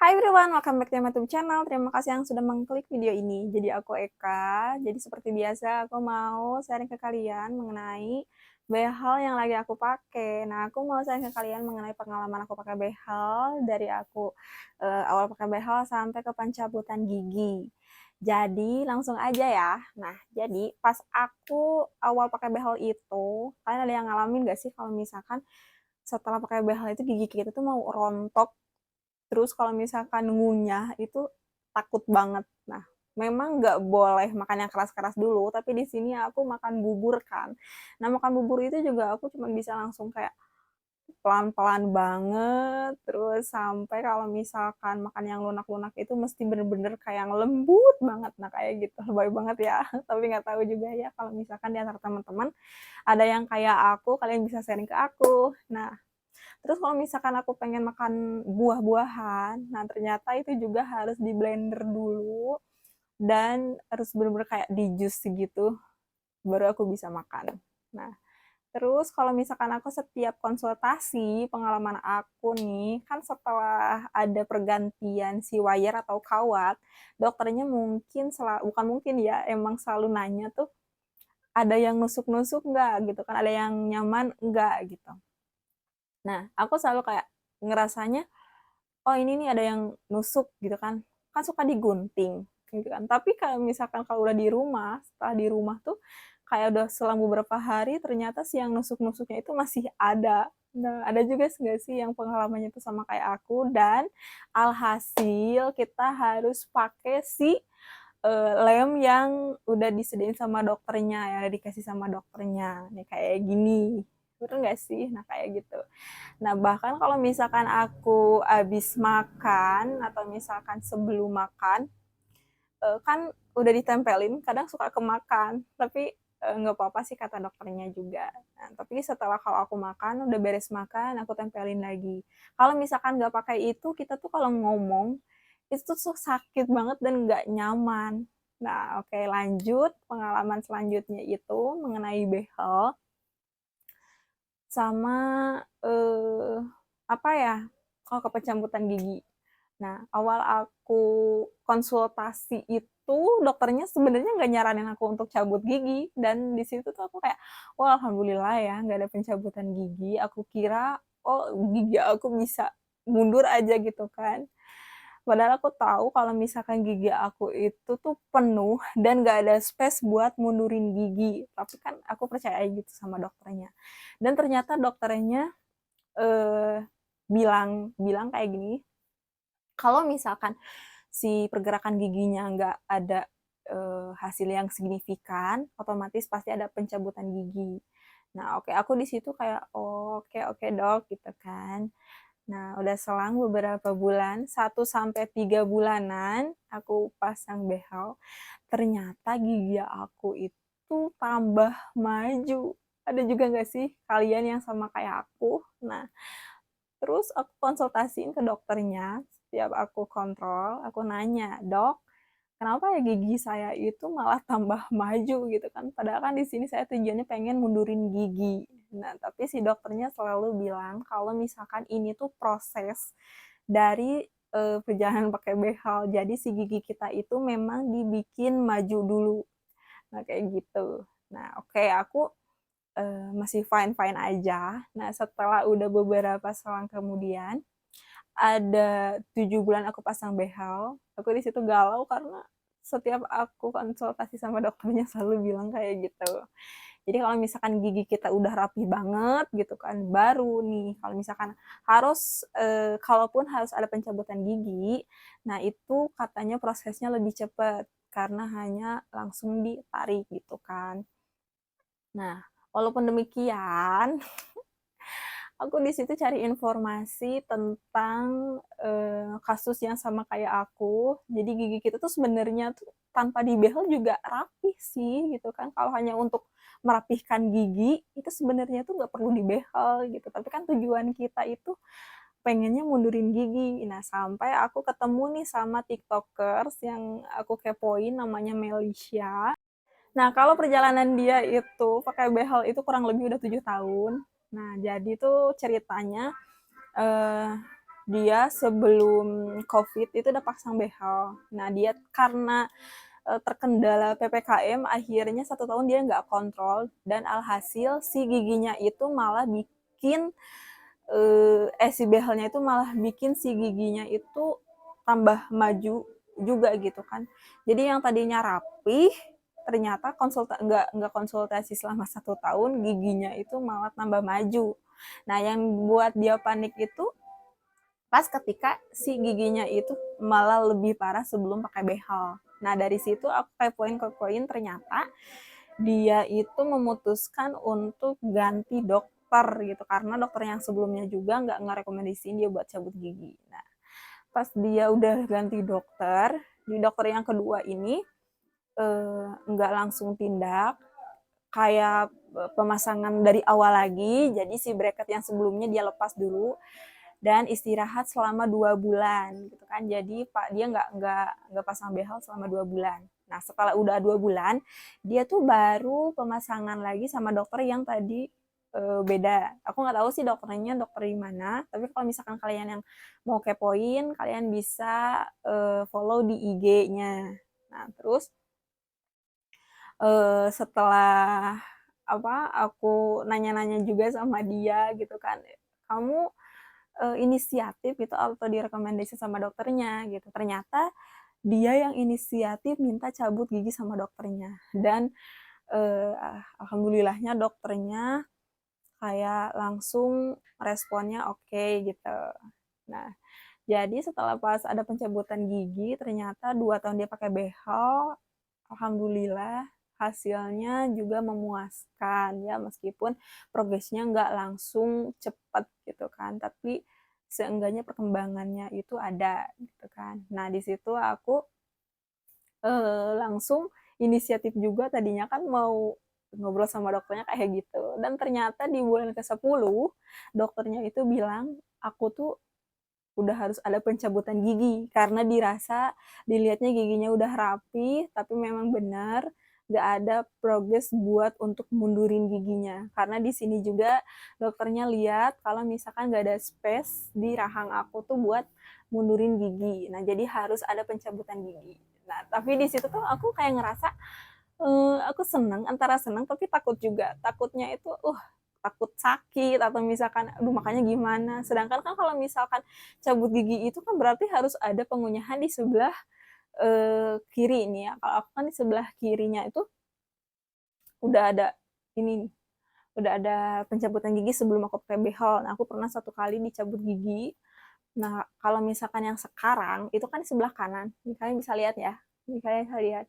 Hai everyone, welcome back to my YouTube channel. Terima kasih yang sudah mengklik video ini. Jadi aku Eka. Jadi seperti biasa aku mau sharing ke kalian mengenai behel yang lagi aku pakai. Nah, aku mau sharing ke kalian mengenai pengalaman aku pakai behel dari aku awal pakai behel sampai ke pencabutan gigi. Jadi langsung aja ya. Nah, jadi pas aku awal pakai behel itu, kalian ada yang ngalamin gak sih kalau misalkan setelah pakai behel itu gigi kita tuh mau rontok. Terus kalau misalkan ngunyah itu takut banget. Nah, memang nggak boleh makan yang keras-keras dulu, tapi di sini aku makan bubur kan. Nah, makan bubur itu juga aku cuma bisa langsung kayak pelan-pelan banget, terus sampai kalau misalkan makan yang lunak-lunak itu mesti bener-bener kayak yang lembut banget. Nah, kayak gitu. Lebay banget ya. Tapi nggak tahu juga ya kalau misalkan di antara teman-teman ada yang kayak aku, kalian bisa sharing ke aku. Nah, terus kalau misalkan aku pengen makan buah-buahan, nah ternyata itu juga harus di blender dulu dan harus bener-bener kayak di jus gitu, baru aku bisa makan. Nah, terus kalau misalkan aku setiap konsultasi, pengalaman aku nih, kan setelah ada pergantian si wire atau kawat, dokternya mungkin, bukan mungkin ya, emang selalu nanya tuh, ada yang nusuk-nusuk nggak gitu kan, ada yang nyaman nggak gitu. Nah, aku selalu kayak ngerasanya, oh ini nih ada yang nusuk gitu kan, kan suka digunting gitu kan. Tapi kalau misalkan kalau udah di rumah, setelah di rumah tuh kayak udah selang beberapa hari ternyata si yang nusuk-nusuknya itu masih ada. Nah, ada juga nggak sih yang pengalamannya itu sama kayak aku dan alhasil kita harus pakai si lem yang udah disediain sama dokternya, yang udah dikasih sama dokternya. Nih kayak gini. Betul nggak sih? Nah kayak gitu. Nah, bahkan kalau misalkan aku habis makan atau misalkan sebelum makan, kan udah ditempelin, kadang suka kemakan, tapi nggak apa-apa sih kata dokternya juga. Nah, tapi setelah kalau aku makan, udah beres makan, aku tempelin lagi. Kalau misalkan nggak pakai itu, kita tuh kalau ngomong, itu tuh sakit banget dan nggak nyaman. Nah, oke lanjut. Pengalaman selanjutnya itu mengenai behel sama eh, apa ya? Oh, kepencabutan gigi. Nah, awal aku konsultasi itu dokternya sebenarnya nggak nyaranin aku untuk cabut gigi dan di situ tuh aku kayak, wah alhamdulillah ya nggak ada pencabutan gigi. Aku kira oh gigi aku bisa mundur aja gitu kan. Padahal aku tahu kalau misalkan gigi aku itu tuh penuh dan gak ada space buat mundurin gigi. Tapi kan aku percaya gitu sama dokternya. Dan ternyata dokternya eh, bilang bilang kayak gini, kalau misalkan si pergerakan giginya nggak ada hasil yang signifikan, otomatis pasti ada pencabutan gigi. Nah, oke, aku di situ kayak oh, oke oke dok gitu kan. Nah, udah selang beberapa bulan, 1 sampai 3 bulanan aku pasang behel, ternyata gigi aku itu tambah maju. Ada juga nggak sih kalian yang sama kayak aku? Nah, terus aku konsultasiin ke dokternya, setiap aku kontrol, aku nanya, "Dok, kenapa ya gigi saya itu malah tambah maju gitu kan? Padahal kan di sini saya tujuannya pengen mundurin gigi." Nah, tapi si dokternya selalu bilang kalau misalkan ini tuh proses dari perjalanan pakai behel. Jadi si gigi kita itu memang dibikin maju dulu. Nah, kayak gitu. Nah, oke, aku masih fine-fine aja. Nah, setelah udah beberapa selang kemudian, ada 7 bulan aku pasang behel, aku di situ galau karena setiap aku konsultasi sama dokternya selalu bilang kayak gitu. Jadi kalau misalkan gigi kita udah rapi banget gitu kan, baru nih kalau misalkan harus kalaupun harus ada pencabutan gigi, nah itu katanya prosesnya lebih cepat karena hanya langsung ditarik gitu kan. Nah, walaupun demikian, aku di situ cari informasi tentang kasus yang sama kayak aku. Jadi gigi kita tuh sebenarnya tuh tanpa dibehel juga rapi sih gitu kan. Kalau hanya untuk merapihkan gigi itu sebenarnya tuh nggak perlu dibehel gitu. Tapi kan tujuan kita itu pengennya mundurin gigi. Nah, sampai aku ketemu nih sama TikTokers yang aku kepoin namanya Melisha. Nah, kalau perjalanan dia itu pakai behel itu kurang lebih udah 7 tahun. Nah, jadi tuh ceritanya, eee, dia sebelum COVID itu udah pasang behel. Nah, dia karena terkendala PPKM, akhirnya 1 tahun dia nggak kontrol, dan alhasil si giginya itu malah bikin si behelnya itu malah bikin si giginya itu tambah maju juga gitu kan. Jadi yang tadinya rapih, ternyata nggak konsultasi selama 1 tahun, giginya itu malah tambah maju. Nah, yang buat dia panik itu pas ketika si giginya itu malah lebih parah sebelum pakai behel. Nah, dari situ aku kepoin ternyata dia itu memutuskan untuk ganti dokter gitu, karena dokter yang sebelumnya juga nggak ngerekomendasiin dia buat cabut gigi. Nah, pas dia udah ganti dokter, di dokter yang kedua ini nggak langsung tindak, kayak pemasangan dari awal lagi. Jadi si bracket yang sebelumnya dia lepas dulu dan istirahat selama 2 bulan gitu kan. Jadi Pak dia nggak pasang behel selama 2 bulan. Nah, setelah udah 2 bulan, dia tuh baru pemasangan lagi sama dokter yang tadi beda. Aku nggak tahu sih dokternya dokter di mana, tapi kalau misalkan kalian yang mau kepoin, kalian bisa follow di IG-nya. Nah, terus setelah aku nanya-nanya juga sama dia gitu kan, kamu inisiatif gitu atau direkomendasi sama dokternya gitu. Ternyata dia yang inisiatif minta cabut gigi sama dokternya, dan alhamdulillahnya dokternya kayak langsung responnya oke gitu. Nah, jadi setelah pas ada pencabutan gigi, ternyata 2 tahun dia pakai behel, alhamdulillah hasilnya juga memuaskan ya, meskipun progresnya nggak langsung cepat gitu kan, tapi seenggaknya perkembangannya itu ada gitu kan. Nah, di situ aku langsung inisiatif juga, tadinya kan mau ngobrol sama dokternya kayak gitu, dan ternyata di bulan ke-10 dokternya itu bilang aku tuh udah harus ada pencabutan gigi karena dilihatnya giginya udah rapi, tapi memang benar nggak ada progres buat untuk mundurin giginya, karena di sini juga dokternya lihat kalau misalkan nggak ada space di rahang aku tuh buat mundurin gigi. Nah, jadi harus ada pencabutan gigi. Nah, tapi di situ tuh aku kayak ngerasa aku senang, antara senang tapi takut juga. Takutnya itu takut sakit atau misalkan aduh makanya gimana. Sedangkan kan kalau misalkan cabut gigi itu kan berarti harus ada pengunyahan di sebelah kiri ini ya. Kalau aku kan di sebelah kirinya itu udah ada ini udah ada pencabutan gigi sebelum aku pakai behel. Nah, aku pernah 1 kali dicabut gigi. Nah, kalau misalkan yang sekarang itu kan di sebelah kanan. Ini kalian bisa lihat ya. Ini kalian bisa lihat.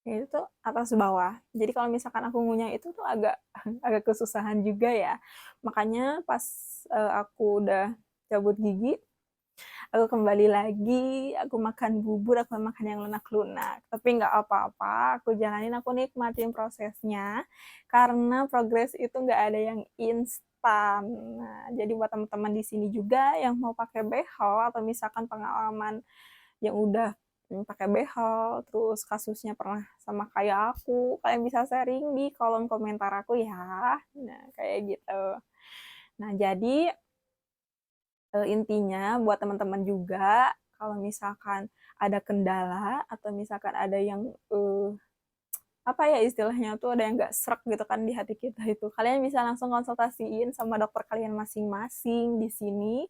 Ya, itu tuh atas bawah. Jadi kalau misalkan aku ngunyah itu tuh agak agak kesusahan juga ya. Makanya pas aku udah cabut gigi, aku kembali lagi, aku makan bubur, aku makan yang lunak-lunak. Tapi nggak apa-apa, aku jalanin, aku nikmatin prosesnya. Karena progres itu nggak ada yang instan. Nah, jadi buat teman-teman di sini juga yang mau pakai behel atau misalkan pengalaman yang udah pakai behel, terus kasusnya pernah sama kayak aku, kalian bisa sharing di kolom komentar aku ya. Nah, kayak gitu. Nah, jadi intinya buat teman-teman juga kalau misalkan ada kendala atau misalkan ada yang apa ya istilahnya tuh ada yang nggak srek gitu kan di hati kita itu, kalian bisa langsung konsultasiin sama dokter kalian masing-masing di sini.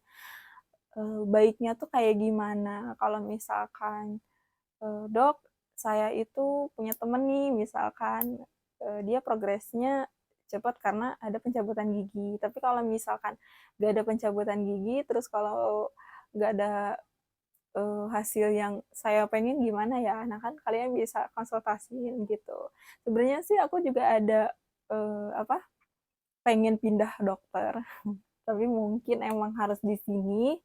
Baiknya tuh kayak gimana kalau misalkan dok saya itu punya temen nih misalkan dia progresnya cepat karena ada pencabutan gigi, tapi kalau misalkan gak ada pencabutan gigi terus kalau gak ada hasil yang saya pengen gimana ya. Nah, kan kalian bisa konsultasiin gitu. Sebenarnya sih aku juga ada apa pengen pindah dokter tapi mungkin emang harus di sini,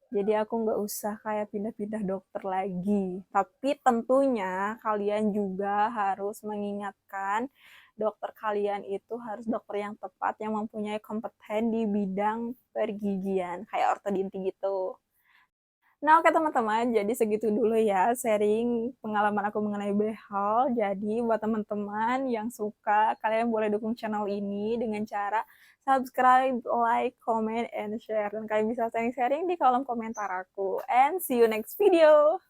jadi aku nggak usah kayak pindah-pindah dokter lagi. Tapi tentunya kalian juga harus mengingatkan dokter kalian itu harus dokter yang tepat, yang mempunyai kompeten di bidang pergigian, kayak ortodonti gitu. Nah, oke teman-teman, jadi segitu dulu ya sharing pengalaman aku mengenai behel. Jadi buat teman-teman yang suka, kalian boleh dukung channel ini dengan cara subscribe, like, comment, and share. Dan kalian bisa sharing-sharing di kolom komentar aku. And see you next video.